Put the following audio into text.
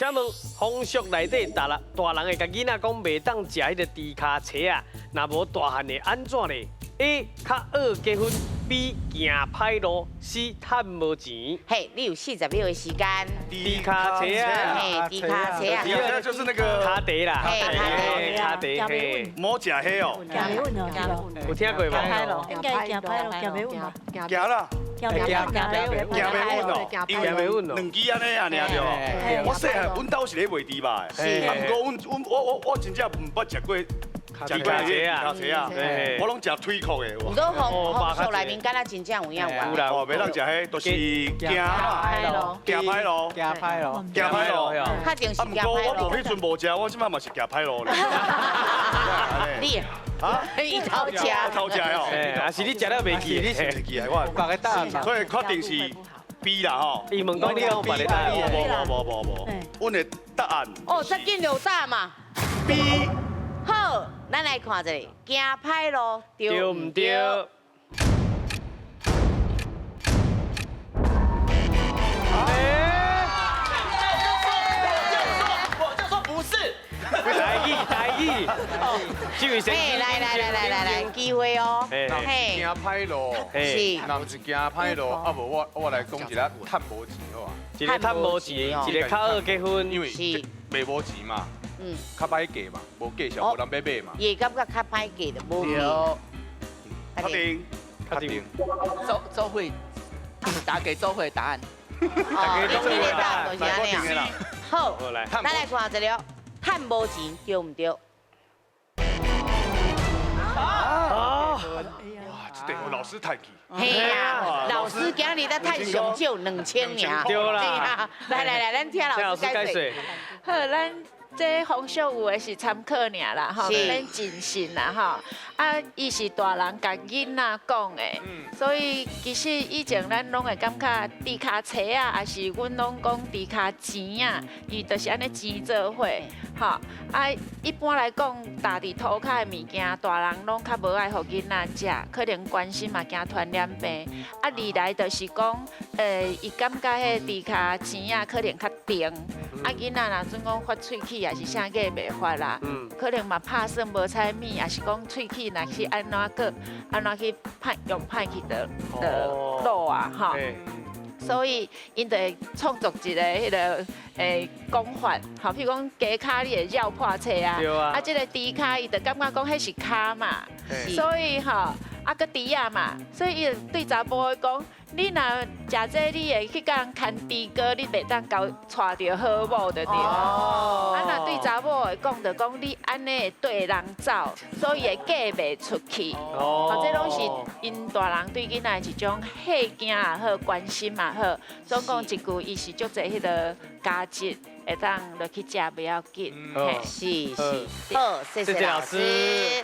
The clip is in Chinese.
请问风俗内底大人会甲囡仔讲袂当食迄个猪骹车啊？若无大汉会安怎呢 ？A. 较学结婚 ，B. 行歹路 ，C. 趁无钱。嘿，你有40秒的时间。猪骹车啊，嘿，猪卡车啊。第二个就是那个卡地啦，嘿卡地，嘿，摸假黑哦，行袂稳哦，有听过歹无？路，应该行歹路，行袂稳哦，行啦，行袂稳，行袂稳哦，因行袂稳哦两支安尼啊，尔对。我细汉阮兜是咧卖猪吧，啊，不过我真正唔捌食过。食过迄个车啊，我拢食腿壳的。唔过风俗内面敢若真正有影有啊。哦，袂当食迄，就是行歹路，行歹路，行歹路，行歹路。确定是啊，不过我无迄阵无食，我即摆嘛是行歹路咧。你啊，伊偷食，偷食哦。啊是你食了袂记，你是袂记的，我大概大嘛。所以确定是 B 啦吼。伊问讲你有别的答案？无，阮的答案哦，这紧有答嘛 B。好，咱来看这里，行歹路对唔对？我就说不是。台语，这位先嘿，来，机会哦。嘿，行歹路，是，若不是行歹路，啊无我来讲一个趁无钱好啊，一个趁无钱，一个较学结婚，因为卖无钱嘛，较歹价嘛，无价小无人要买嘛。也感觉较歹价的，无有。确定。周慧，打给周慧答案。哦，你这个答案就是安尼啊。好，来，咱来看这里，趁无钱对唔对？哦，哇，这电话老师太气。嘿呀，老师今日在趁上少2000尔。对啦。来，咱听老师解释。好，咱这风俗有的是参考尔啦，吼，免真信啦，吼。啊，伊是大人甲囡仔讲的，所以其实以前咱拢会感觉猪骹车啊，还是阮拢讲猪骹钱啊，伊就是安尼钱做伙，吼。啊，一般来讲，搭伫涂骹的物件，大人拢较无爱互囡仔食，可能关心嘛，惊传染病。啊，二来就是讲，伊感觉迄猪骹钱啊，可能较甜。啊，囡仔若准讲发喙齿，也是啥个袂发啦。可能嘛拍算无菜米，也是讲喙齿若去安怎去用歹去的路啊，吼。所以因就会创作一个迄个讲法，吼，譬如讲鸡骹你会绕破车啊，啊，即个猪骹伊就感觉讲迄是骹嘛，所以吼，啊个猪仔嘛，所以伊就对查甫的讲。你若食这，你会去甲人牵猪哥，你袂当交带着好某就对了。啊，若对查某会讲，就讲你安尼会对人走，所以会嫁袂出去。哦，这拢是因大人对囡仔一种孝敬也好，关心也好。总讲一句，伊是足侪迄个价值，会当落去食不要紧。是，好，谢谢老师。